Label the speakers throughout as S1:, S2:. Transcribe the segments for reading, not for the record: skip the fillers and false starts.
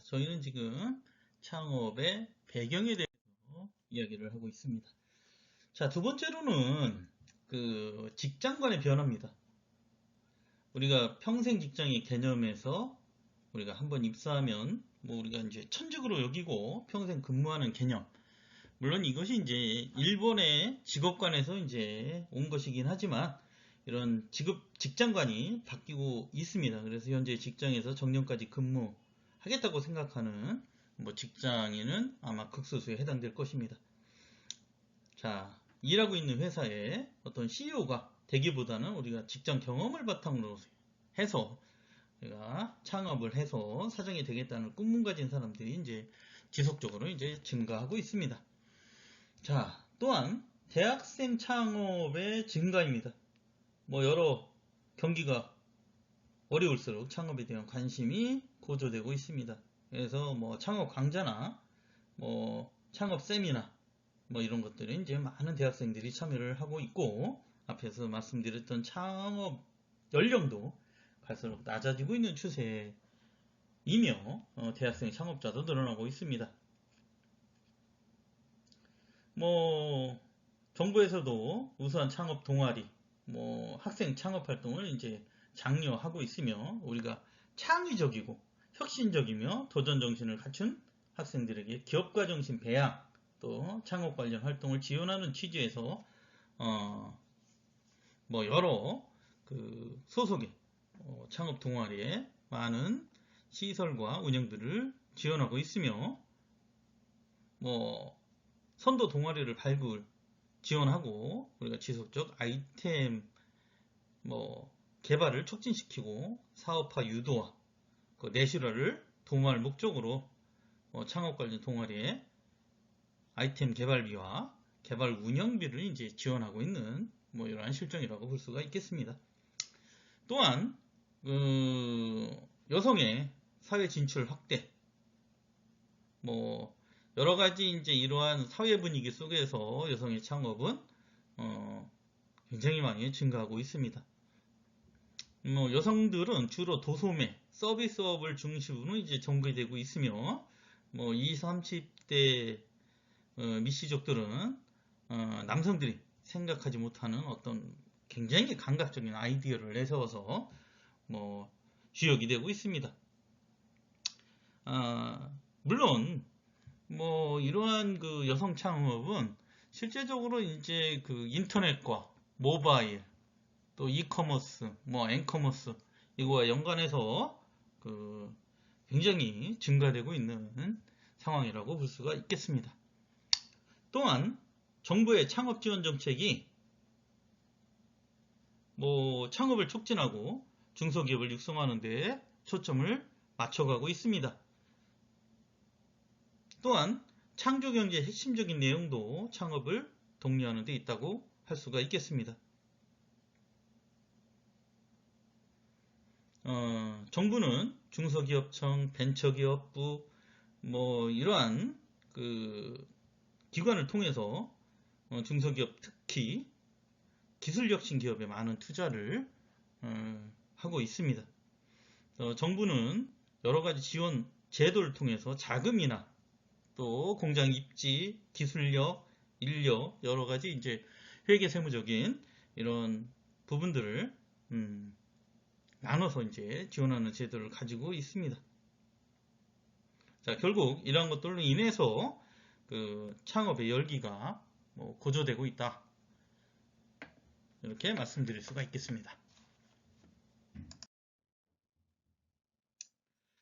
S1: 저희는 지금 창업의 배경에 대해서 이야기를 하고 있습니다. 자, 두 번째로는 직장 간의 변화입니다. 우리가 평생 직장의 개념에서 우리가 한번 입사하면 우리가 이제 천직으로 여기고 평생 근무하는 개념. 물론 이것이 이제 일본의 직업관에서 이제 온 것이긴 하지만 이런 직장관이 바뀌고 있습니다. 그래서 현재 직장에서 정년까지 근무하겠다고 생각하는 직장인은 아마 극소수에 해당될 것입니다. 자, 일하고 있는 회사의 어떤 CEO가 되기보다는 우리가 직장 경험을 바탕으로 해서 우리가 창업을 해서 사장이 되겠다는 꿈을 가진 사람들이 이제 지속적으로 이제 증가하고 있습니다. 자, 또한 대학생 창업의 증가입니다. 여러 경기가 어려울수록 창업에 대한 관심이 고조되고 있습니다. 그래서 창업 강좌나 창업 세미나 이런 것들에 이제 많은 대학생들이 참여를 하고 있고, 앞에서 말씀드렸던 창업 연령도 갈수록 낮아지고 있는 추세이며 대학생 창업자도 늘어나고 있습니다. 정부에서도 우수한 창업 동아리, 학생 창업 활동을 이제 장려하고 있으며, 우리가 창의적이고 혁신적이며 도전 정신을 갖춘 학생들에게 기업가 정신 배양, 또 창업 관련 활동을 지원하는 취지에서 여러 소속의 창업 동아리에 많은 시설과 운영들을 지원하고 있으며, 선도 동아리를 발굴, 지원하고 우리가 지속적 아이템 개발을 촉진시키고 사업화 유도와 내실화를 도모할 목적으로 창업 관련 동아리에 아이템 개발비와 개발 운영비를 이제 지원하고 있는 이러한 실정이라고 볼 수가 있겠습니다. 또한 여성의 사회 진출 확대, 여러 가지 이제 이러한 사회 분위기 속에서 여성의 창업은 굉장히 많이 증가하고 있습니다. 여성들은 주로 도소매, 서비스업을 중심으로 이제 전개되고 있으며, 20, 30대 미시족들은 남성들이 생각하지 못하는 어떤 굉장히 감각적인 아이디어를 내세워서 주역이 되고 있습니다. 물론 이러한 여성 창업은 실제적으로 이제 인터넷과 모바일, 또 이커머스, 앵커머스 이거와 연관해서 굉장히 증가되고 있는 상황이라고 볼 수가 있겠습니다. 또한 정부의 창업 지원 정책이 창업을 촉진하고 중소기업을 육성하는 데 초점을 맞춰가고 있습니다. 또한 창조경제의 핵심적인 내용도 창업을 독려하는 데 있다고 할 수가 있겠습니다. 정부는 중소기업청, 벤처기업부 이러한 기관을 통해서 중소기업, 특히 기술혁신 기업에 많은 투자를 하고 있습니다. 정부는 여러 가지 지원 제도를 통해서 자금이나 또 공장 입지, 기술력, 인력 여러 가지 이제 회계 세무적인 이런 부분들을 나눠서 이제 지원하는 제도를 가지고 있습니다. 자, 결국 이러한 것들로 인해서 창업의 열기가 고조되고 있다, 이렇게 말씀드릴 수가 있겠습니다.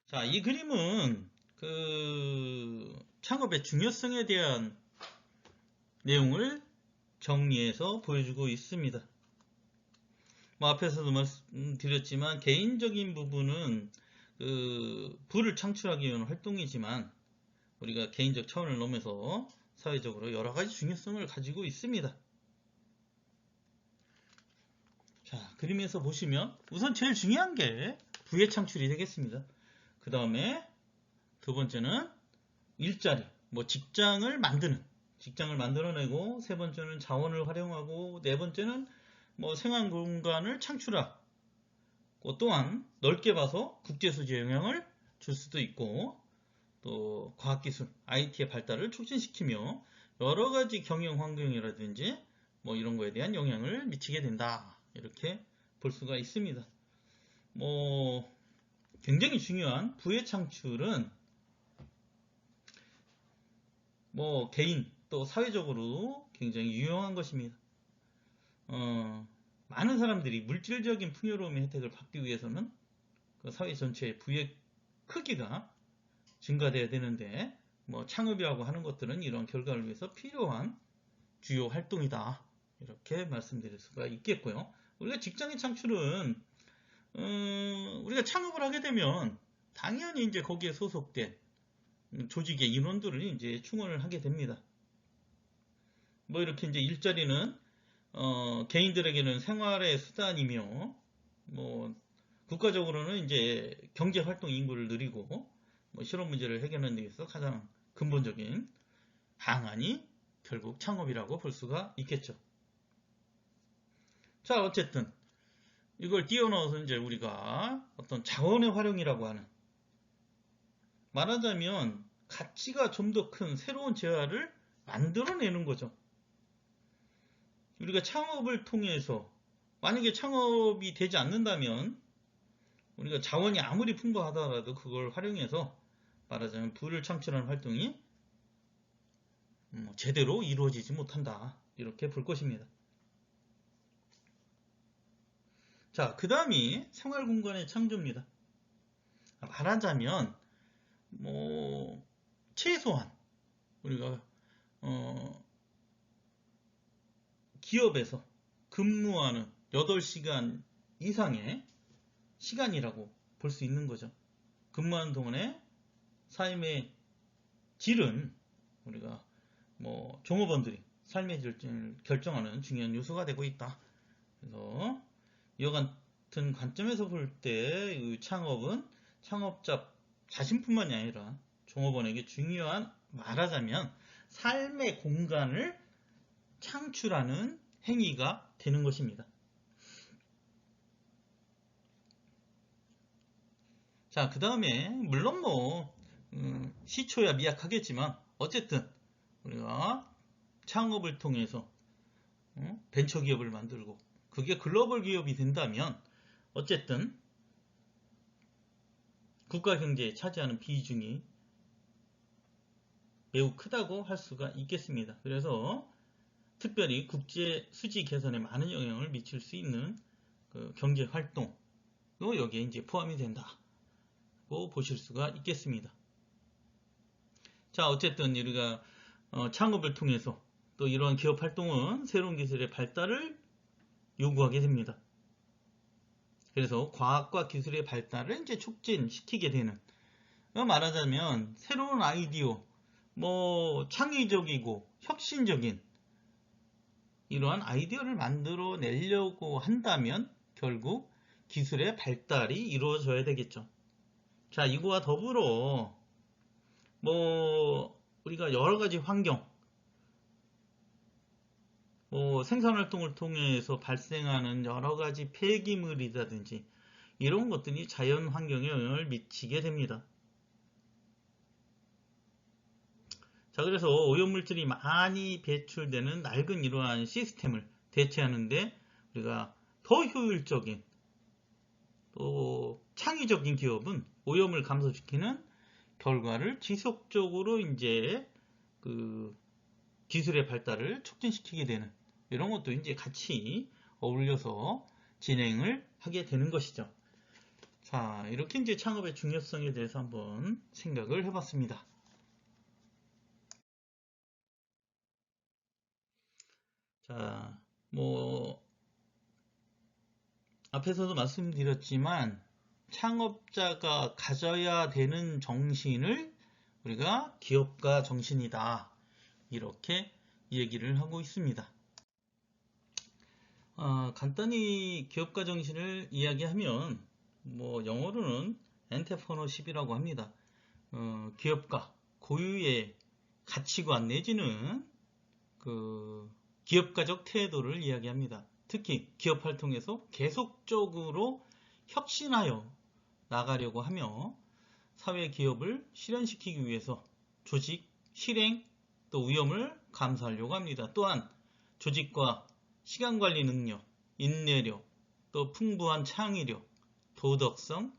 S1: 자, 이 그림은 창업의 중요성에 대한 내용을 정리해서 보여주고 있습니다. 앞에서도 말씀드렸지만 개인적인 부분은 부를 창출하기 위한 활동이지만 우리가 개인적 차원을 넘어서 사회적으로 여러 가지 중요성을 가지고 있습니다. 자, 그림에서 보시면 우선 제일 중요한 게 부의 창출이 되겠습니다. 그 다음에 두 번째는 일자리, 직장을 만들어내고, 세 번째는 자원을 활용하고, 네 번째는 생활 공간을 창출하고, 또한 넓게 봐서 국제 수지에 영향을 줄 수도 있고, 또 과학기술, IT의 발달을 촉진시키며 여러 가지 경영 환경이라든지 뭐 이런 거에 대한 영향을 미치게 된다. 이렇게 볼 수가 있습니다. 뭐 굉장히 중요한 부의 창출은 뭐 개인 또 사회적으로 굉장히 유용한 것입니다. 많은 사람들이 물질적인 풍요로움의 혜택을 받기 위해서는 그 사회 전체의 부의 크기가 증가돼야 되는데 뭐 창업이라고 하는 것들은 이런 결과를 위해서 필요한 주요 활동이다. 이렇게 말씀드릴 수가 있겠고요. 우리가 직장인 창출은 우리가 창업을 하게 되면 당연히 이제 거기에 소속된 조직의 인원들을 이제 충원을 하게 됩니다. 뭐 이렇게 이제 일자리는 개인들에게는 생활의 수단이며 뭐 국가적으로는 이제 경제 활동 인구를 늘리고 뭐 실업 문제를 해결하는 데 있어서 가장 근본적인 방안이 결국 창업이라고 볼 수가 있겠죠. 자, 어쨌든 이걸 띄워넣어서 이제 우리가 어떤 자원의 활용이라고 하는, 말하자면 가치가 좀 더 큰 새로운 재화를 만들어내는 거죠. 우리가 창업을 통해서 만약에 창업이 되지 않는다면 우리가 자원이 아무리 풍부하더라도 그걸 활용해서 말하자면 부를 창출하는 활동이 제대로 이루어지지 못한다. 이렇게 볼 것입니다. 자, 그 다음이 생활공간의 창조입니다. 말하자면 뭐 최소한 우리가 기업에서 근무하는 8시간 이상의 시간이라고 볼 수 있는 거죠. 근무하는 동안에 삶의 질은 우리가 뭐 종업원들이 삶의 질을 결정하는 중요한 요소가 되고 있다. 그래서 이와 같은 관점에서 볼 때 창업은 창업자 자신뿐만이 아니라 종업원에게 중요한, 말하자면 삶의 공간을 창출하는 행위가 되는 것입니다. 자, 그 다음에 물론 뭐 시초야 미약하겠지만 어쨌든 우리가 창업을 통해서 벤처기업을 만들고 그게 글로벌 기업이 된다면 어쨌든 국가 경제에 차지하는 비중이 매우 크다고 할 수가 있겠습니다. 그래서 특별히 국제 수지 개선에 많은 영향을 미칠 수 있는 그 경제 활동도 여기에 이제 포함이 된다고 보실 수가 있겠습니다. 자, 어쨌든 우리가 창업을 통해서 또 이러한 기업 활동은 새로운 기술의 발달을 요구하게 됩니다. 그래서 과학과 기술의 발달을 이제 촉진시키게 되는, 말하자면 새로운 아이디어, 뭐 창의적이고 혁신적인 이러한 아이디어를 만들어내려고 한다면 결국 기술의 발달이 이루어져야 되겠죠. 자, 이거와 더불어 뭐 우리가 여러 가지 환경, 뭐 생산활동을 통해서 발생하는 여러 가지 폐기물이라든지 이런 것들이 자연 환경에 영향을 미치게 됩니다. 자, 그래서 오염물질이 많이 배출되는 낡은 이러한 시스템을 대체하는데 우리가 더 효율적인 또 창의적인 기업은 오염을 감소시키는 결과를 지속적으로 이제 그 기술의 발달을 촉진시키게 되는 이런 것도 이제 같이 어울려서 진행을 하게 되는 것이죠. 자, 이렇게 이제 창업의 중요성에 대해서 한번 생각을 해봤습니다. 자, 뭐 앞에서도 말씀드렸지만 창업자가 가져야 되는 정신을 우리가 기업가 정신이다. 이렇게 얘기를 하고 있습니다. 간단히 기업가 정신을 이야기하면 뭐 영어로는 엔터프러너십이라고 합니다. 기업가 고유의 가치관 내지는 그 기업가적 태도를 이야기합니다. 특히 기업 활동에서 계속적으로 혁신하여 나가려고 하며 사회 기업을 실현시키기 위해서 조직, 실행, 또 위험을 감수하려고 합니다. 또한 조직과 시간관리 능력, 인내력, 또 풍부한 창의력, 도덕성,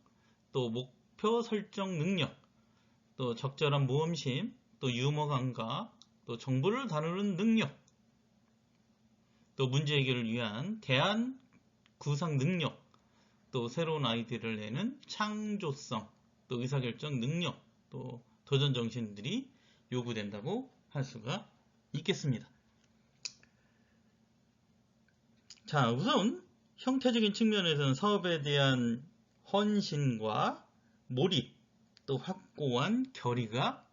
S1: 또 목표 설정 능력, 또 적절한 모험심, 또 유머 감각, 또 정보를 다루는 능력, 또 문제 해결을 위한 대안 구상 능력, 또 새로운 아이디어를 내는 창조성, 또 의사결정 능력, 또 도전 정신들이 요구된다고 할 수가 있겠습니다. 자, 우선 형태적인 측면에서는 사업에 대한 헌신과 몰입, 또 확고한 결의가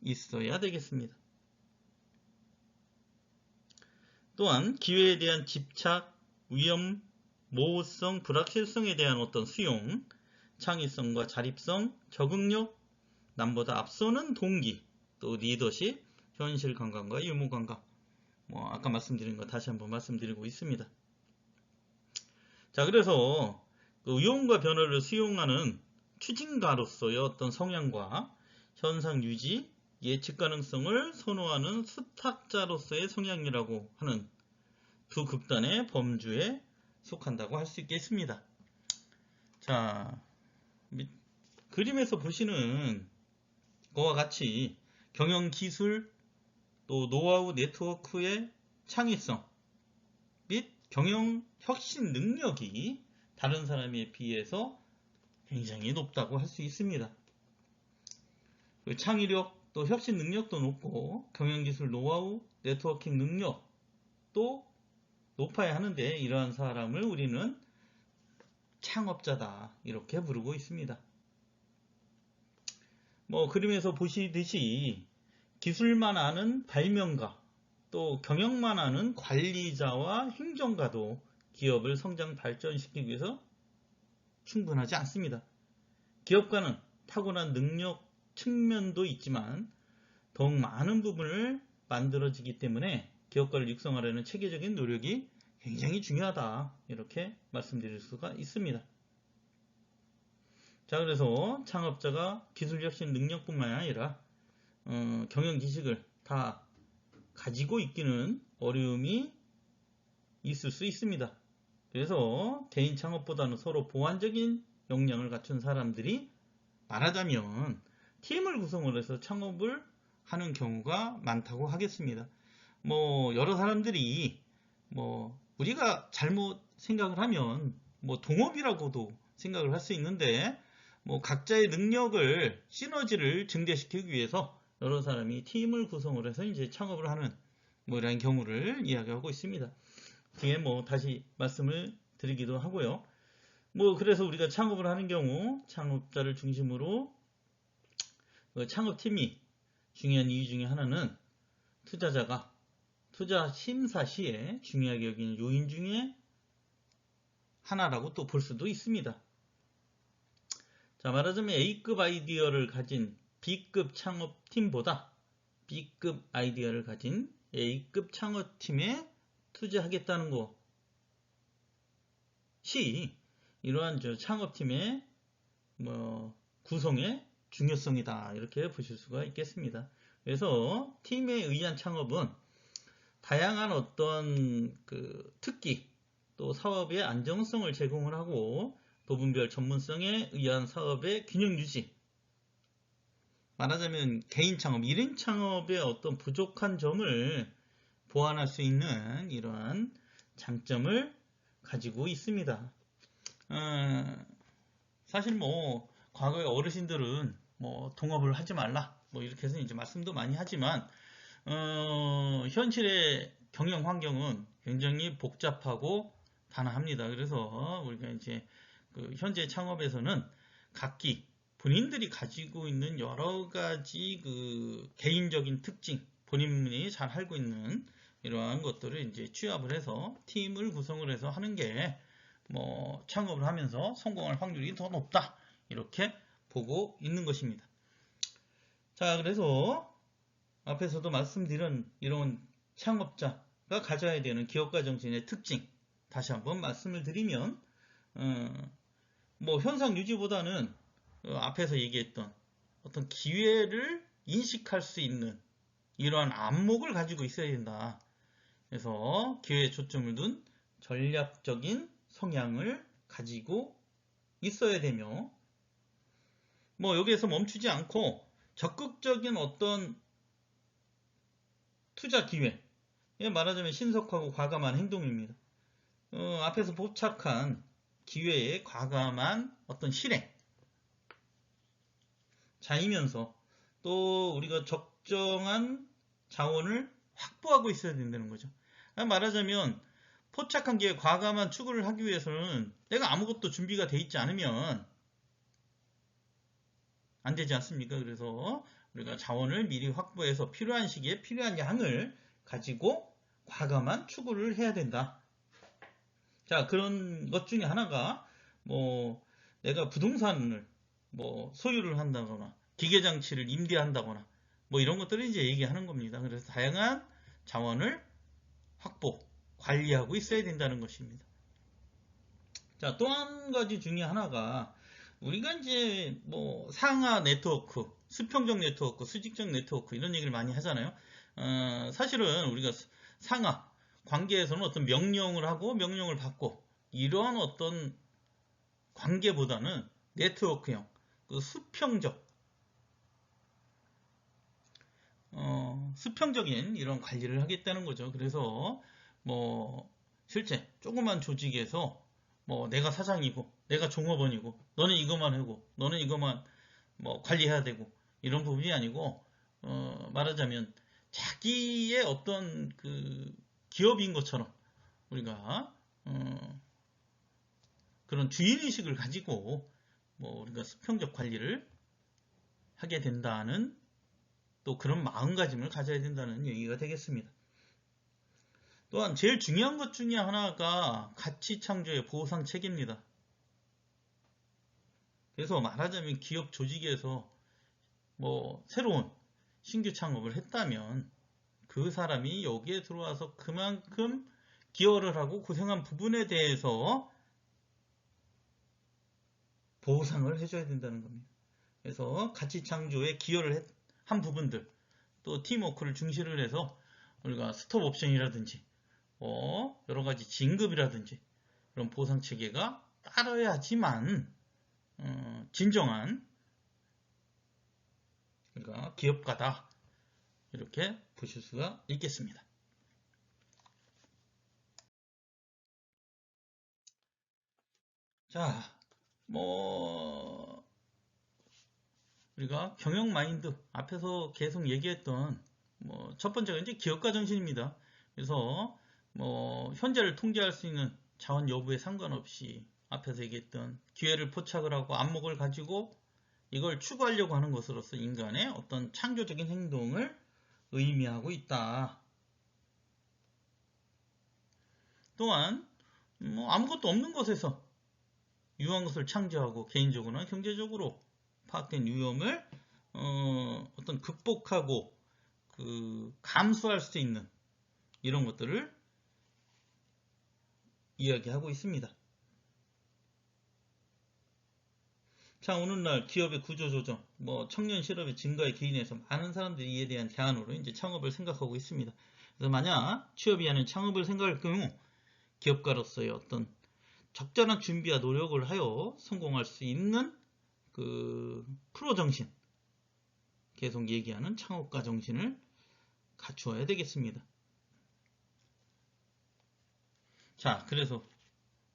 S1: 있어야 되겠습니다. 또한 기회에 대한 집착, 위험, 모호성, 불확실성에 대한 어떤 수용, 창의성과 자립성, 적응력, 남보다 앞서는 동기, 또 리더십, 현실 감각과 유무 감각. 아까 말씀드린 거 다시 한번 말씀드리고 있습니다. 자, 그래서 위험과 변화를 수용하는 추진가로서의 어떤 성향과 현상 유지, 예측 가능성을 선호하는 수탁자로서의 성향이라고 하는 두 극단의 범주에 속한다고 할 수 있겠습니다. 자, 그림에서 보시는 것과 같이 경영 기술, 또 노하우 네트워크의 창의성 및 경영 혁신 능력이 다른 사람에 비해서 굉장히 높다고 할 수 있습니다. 창의력, 또 혁신 능력도 높고 경영기술 노하우, 네트워킹 능력도 높아야 하는데 이러한 사람을 우리는 창업자다 이렇게 부르고 있습니다. 그림에서 보시듯이 기술만 아는 발명가, 또 경영만 아는 관리자와 행정가도 기업을 성장 발전시키기 위해서 충분하지 않습니다. 기업가는 타고난 능력 측면도 있지만 더욱 많은 부분을 만들어지기 때문에 기업가를 육성하려는 체계적인 노력이 굉장히 중요하다 이렇게 말씀드릴 수가 있습니다. 자, 그래서 창업자가 기술혁신 능력뿐만 아니라 경영 지식을 다 가지고 있기는 어려움이 있을 수 있습니다. 그래서 개인 창업보다는 서로 보완적인 역량을 갖춘 사람들이 말하자면 팀을 구성을 해서 창업을 하는 경우가 많다고 하겠습니다. 여러 사람들이 우리가 잘못 생각을 하면 동업이라고도 생각을 할 수 있는데 각자의 능력을 시너지를 증대시키기 위해서 여러 사람이 팀을 구성을 해서 이제 창업을 하는 이런 경우를 이야기하고 있습니다. 뒤에 다시 말씀을 드리기도 하고요. 그래서 우리가 창업을 하는 경우 창업자를 중심으로 창업팀이 중요한 이유 중에 하나는 투자자가 투자 심사 시에 중요하게 여기는 요인 중에 하나라고 또 볼 수도 있습니다. 자, 말하자면 A급 아이디어를 가진 B급 창업팀보다 B급 아이디어를 가진 A급 창업팀에 투자하겠다는 것이 이러한 창업팀의 구성의 중요성이다 이렇게 보실 수가 있겠습니다. 그래서 팀에 의한 창업은 다양한 어떤 특기 또 사업의 안정성을 제공을 하고 부분별 전문성에 의한 사업의 균형 유지, 말하자면 개인 창업, 1인 창업의 어떤 부족한 점을 보완할 수 있는 이러한 장점을 가지고 있습니다. 사실 과거의 어르신들은 동업을 하지 말라 이렇게 해서 이제 말씀도 많이 하지만 현실의 경영 환경은 굉장히 복잡하고 단아합니다. 그래서 우리가 이제 현재 창업에서는 각기 본인들이 가지고 있는 여러 가지 개인적인 특징, 본인이 잘 알고 있는 이러한 것들을 이제 취합을 해서 팀을 구성을 해서 하는 게 창업을 하면서 성공할 확률이 더 높다 이렇게 보고 있는 것입니다. 자, 그래서 앞에서도 말씀드린 이런 창업자가 가져야 되는 기업가 정신의 특징 다시 한번 말씀을 드리면 현상 유지보다는 앞에서 얘기했던 어떤 기회를 인식할 수 있는 이러한 안목을 가지고 있어야 된다. 그래서 기회에 초점을 둔 전략적인 성향을 가지고 있어야 되며, 뭐 여기에서 멈추지 않고 적극적인 어떤 투자 기회, 말하자면 신속하고 과감한 행동입니다. 앞에서 포착한 기회에 과감한 어떤 실행, 자이면서 또 우리가 적정한 자원을 확보하고 있어야 된다는 거죠. 말하자면 포착한 기회에 과감한 추구를 하기 위해서는 내가 아무것도 준비가 돼 있지 않으면 안 되지 않습니까? 그래서 우리가 자원을 미리 확보해서 필요한 시기에 필요한 양을 가지고 과감한 추구를 해야 된다. 자, 그런 것 중에 하나가 뭐 내가 부동산을 뭐 소유를 한다거나 기계장치를 임대한다거나 뭐 이런 것들을 이제 얘기하는 겁니다. 그래서 다양한 자원을 확보, 관리하고 있어야 된다는 것입니다. 자, 또 한 가지 중에 하나가 우리가 이제 뭐 상하 네트워크, 수평적 네트워크, 수직적 네트워크 이런 얘기를 많이 하잖아요. 사실은 우리가 상하 관계에서는 어떤 명령을 하고 명령을 받고 이러한 어떤 관계보다는 네트워크형, 그 수평적인 이런 관리를 하겠다는 거죠. 그래서 뭐 실제 조그만 조직에서 뭐 내가 사장이고 내가 종업원이고 너는 이것만 하고 너는 이것만 뭐 관리해야 되고 이런 부분이 아니고 말하자면 자기의 어떤 그 기업인 것처럼 우리가 그런 주인의식을 가지고 뭐 우리가 수평적 관리를 하게 된다는 또 그런 마음가짐을 가져야 된다는 얘기가 되겠습니다. 또한 제일 중요한 것 중에 하나가 가치 창조의 보상 체계입니다. 그래서 말하자면 기업 조직에서 뭐 새로운 신규 창업을 했다면 그 사람이 여기에 들어와서 그만큼 기여를 하고 고생한 부분에 대해서 보상을 해줘야 된다는 겁니다. 그래서 가치 창조에 기여를 한 부분들, 또 팀워크를 중시를 해서 우리가 스톱 옵션이라든지 여러 가지 진급이라든지 그런 보상 체계가 따라야지만 진정한 그러니까 기업가다 이렇게 보실 수가 있겠습니다. 자, 뭐 우리가 경영 마인드 앞에서 계속 얘기했던 뭐 첫 번째가 이제 기업가 정신입니다. 그래서 뭐 현재를 통제할 수 있는 자원 여부에 상관없이 앞에서 얘기했던 기회를 포착을 하고 안목을 가지고 이걸 추구하려고 하는 것으로서 인간의 어떤 창조적인 행동을 의미하고 있다. 또한 뭐 아무것도 없는 곳에서 유한 것을 창조하고 개인적으로나 경제적으로 파악된 위험을 어떤 극복하고 감수할 수 있는 이런 것들을 이야기하고 있습니다. 자, 오늘날 기업의 구조조정, 뭐 청년 실업의 증가에 기인해서 많은 사람들이 이에 대한 대안으로 이제 창업을 생각하고 있습니다. 그래서 만약 취업이 아닌 창업을 생각할 경우 기업가로서의 어떤 적절한 준비와 노력을 하여 성공할 수 있는 그 프로 정신, 계속 얘기하는 창업가 정신을 갖추어야 되겠습니다. 자, 그래서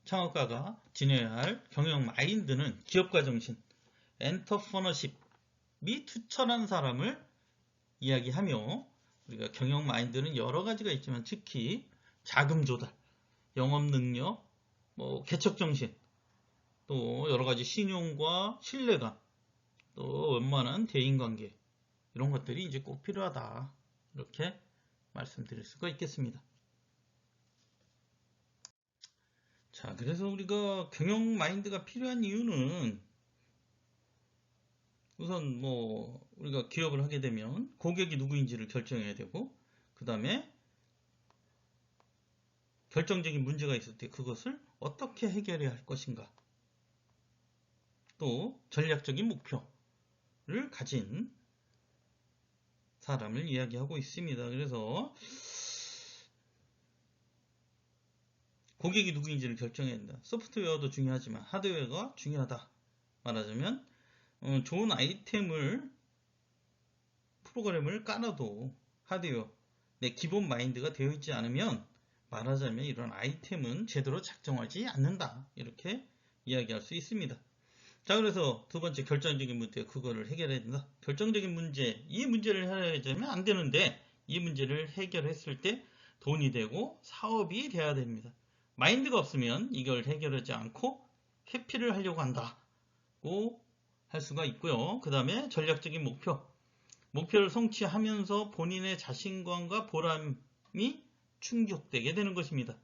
S1: 창업가가 지녀야 할 경영 마인드는 기업가 정신, 엔터프너십이 투철한 사람을 이야기하며 우리가 경영 마인드는 여러 가지가 있지만 특히 자금 조달, 영업 능력, 뭐 개척 정신, 또 여러 가지 신용과 신뢰감, 또 원만한 대인관계 이런 것들이 이제 꼭 필요하다 이렇게 말씀드릴 수가 있겠습니다. 자, 그래서 우리가 경영 마인드가 필요한 이유는 우선 뭐 우리가 기업을 하게 되면 고객이 누구인지를 결정해야 되고 그 다음에 결정적인 문제가 있을 때 그것을 어떻게 해결해야 할 것인가 또 전략적인 목표 가진 사람을 이야기하고 있습니다. 그래서 고객이 누구인지를 결정해야 된다. 소프트웨어도 중요하지만 하드웨어가 중요하다. 말하자면 좋은 아이템을 프로그램을 깔아도 하드웨어 내 기본 마인드가 되어 있지 않으면 말하자면 이런 아이템은 제대로 작동하지 않는다. 이렇게 이야기할 수 있습니다. 자, 그래서 두 번째 결정적인 문제, 그거를 해결해야 된다. 결정적인 문제, 이 문제를 해결하자면 안 되는데 이 문제를 해결했을 때 돈이 되고 사업이 돼야 됩니다. 마인드가 없으면 이걸 해결하지 않고 회피를 하려고 한다고 할 수가 있고요. 그 다음에 전략적인 목표를 성취하면서 본인의 자신감과 보람이 충족되게 되는 것입니다.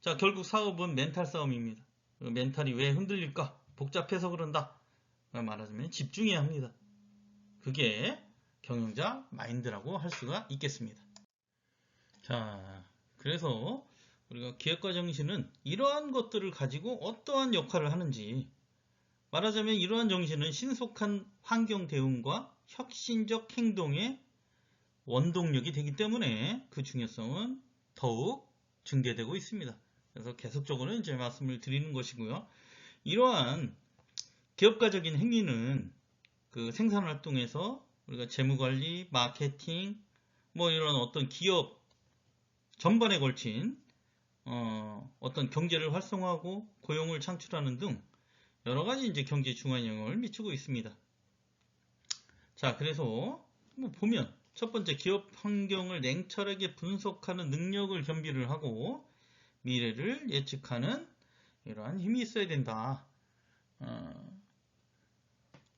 S1: 자, 결국 사업은 멘탈 싸움입니다. 멘탈이 왜 흔들릴까? 복잡해서 그런다. 말하자면 집중해야 합니다. 그게 경영자 마인드라고 할 수가 있겠습니다. 자, 그래서 우리가 기획과 정신은 이러한 것들을 가지고 어떠한 역할을 하는지, 말하자면 이러한 정신은 신속한 환경 대응과 혁신적 행동의 원동력이 되기 때문에 그 중요성은 더욱 증대되고 있습니다. 그래서 계속적으로 이제 말씀을 드리는 것이고요. 이러한 기업가적인 행위는 그 생산활동에서 우리가 재무관리, 마케팅, 뭐 이런 어떤 기업 전반에 걸친 어떤 경제를 활성화하고 고용을 창출하는 등 여러 가지 이제 경제 중요한 영향을 미치고 있습니다. 자, 그래서 보면 첫 번째, 기업 환경을 냉철하게 분석하는 능력을 겸비를 하고 미래를 예측하는 이러한 힘이 있어야 된다.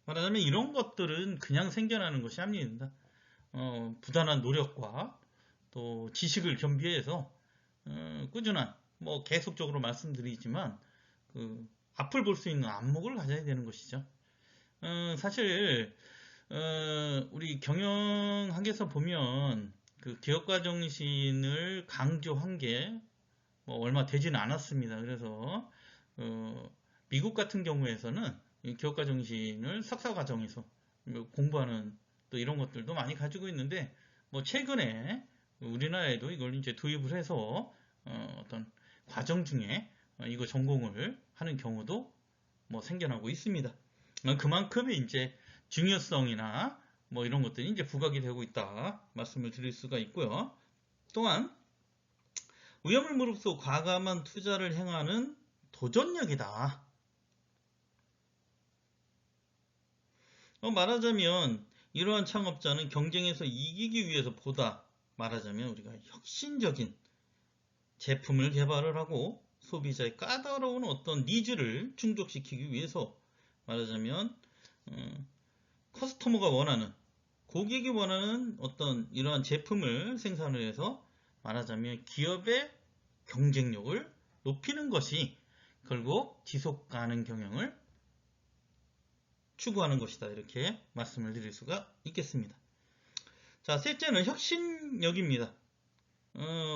S1: 말하자면 이런 것들은 그냥 생겨나는 것이 아닙니다. 부단한 노력과 또 지식을 겸비해서 꾸준한, 뭐 계속적으로 말씀드리지만 앞을 볼 수 있는 안목을 가져야 되는 것이죠. 사실 우리 경영학에서 보면 그 기업가 정신을 강조한 게 뭐 얼마 되지는 않았습니다. 그래서 미국 같은 경우에서는 이 기업가 정신을 석사 과정에서 공부하는 또 이런 것들도 많이 가지고 있는데, 뭐 최근에 우리나라에도 이걸 이제 도입을 해서 어떤 과정 중에 이거 전공을 하는 경우도 뭐 생겨나고 있습니다. 그만큼 이제 중요성이나 뭐 이런 것들이 이제 부각이 되고 있다 말씀을 드릴 수가 있고요. 또한 위험을 무릅쓰고 과감한 투자를 행하는 도전력이다. 말하자면 이러한 창업자는 경쟁에서 이기기 위해서 보다 말하자면 우리가 혁신적인 제품을 개발을 하고 소비자의 까다로운 어떤 니즈를 충족시키기 위해서 말하자면 커스터머가 원하는, 고객이 원하는 어떤 이러한 제품을 생산을 해서 말하자면 기업의 경쟁력을 높이는 것이 결국 지속 가능 경영을 추구하는 것이다. 이렇게 말씀을 드릴 수가 있겠습니다. 자, 셋째는 혁신력입니다.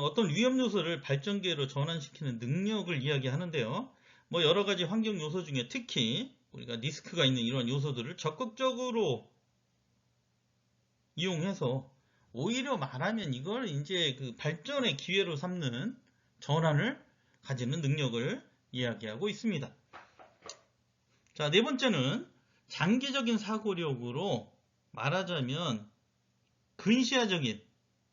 S1: 어떤 위험 요소를 발전기로 전환시키는 능력을 이야기하는데요. 뭐 여러 가지 환경 요소 중에 특히 우리가 리스크가 있는 이런 요소들을 적극적으로 이용해서 오히려 말하면 이걸 이제 그 발전의 기회로 삼는 전환을 가지는 능력을 이야기하고 있습니다. 자, 네 번째는 장기적인 사고력으로 말하자면 근시야적인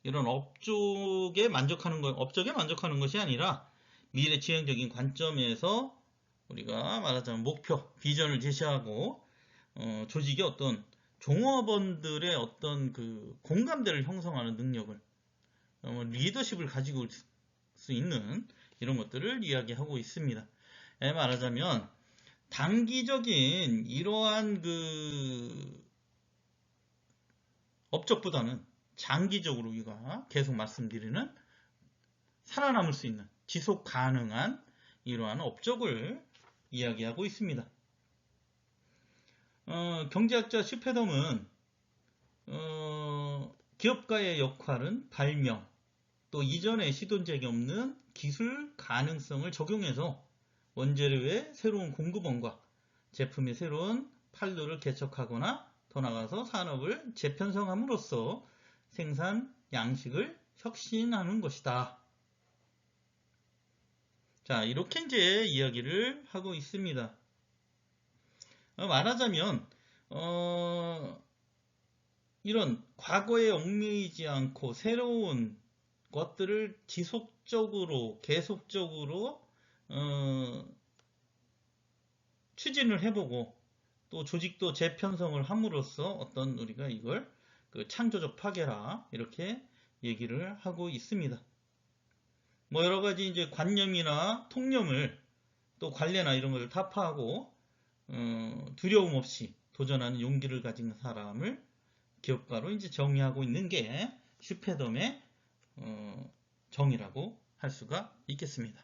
S1: 이런 업적에 만족하는 것이 아니라 미래 지향적인 관점에서 우리가 말하자면 목표, 비전을 제시하고 조직의 어떤 종업원들의 어떤 그 공감대를 형성하는 능력을, 리더십을 가지고 올 수 있는 이런 것들을 이야기하고 있습니다. 말하자면 단기적인 이러한 그 업적보다는 장기적으로 우리가 계속 말씀드리는 살아남을 수 있는 지속 가능한 이러한 업적을 이야기하고 있습니다. 경제학자 슈페덤은 기업가의 역할은 발명, 또 이전에 시도된 적이 없는 기술 가능성을 적용해서 원재료의 새로운 공급원과 제품의 새로운 판로를 개척하거나 더 나아가서 산업을 재편성함으로써 생산 양식을 혁신하는 것이다. 자, 이렇게 이제 이야기를 하고 있습니다. 말하자면 이런 과거에 얽매이지 않고 새로운 것들을 지속적으로 계속적으로 추진을 해보고 또 조직도 재편성을 함으로써 어떤 우리가 이걸 그 창조적 파괴라 이렇게 얘기를 하고 있습니다. 뭐 여러 가지 이제 관념이나 통념을 또 관례나 이런 걸 타파하고 두려움 없이 도전하는 용기를 가진 사람을 기업가로 이제 정의하고 있는 게 슈페덤의 정의라고 할 수가 있겠습니다.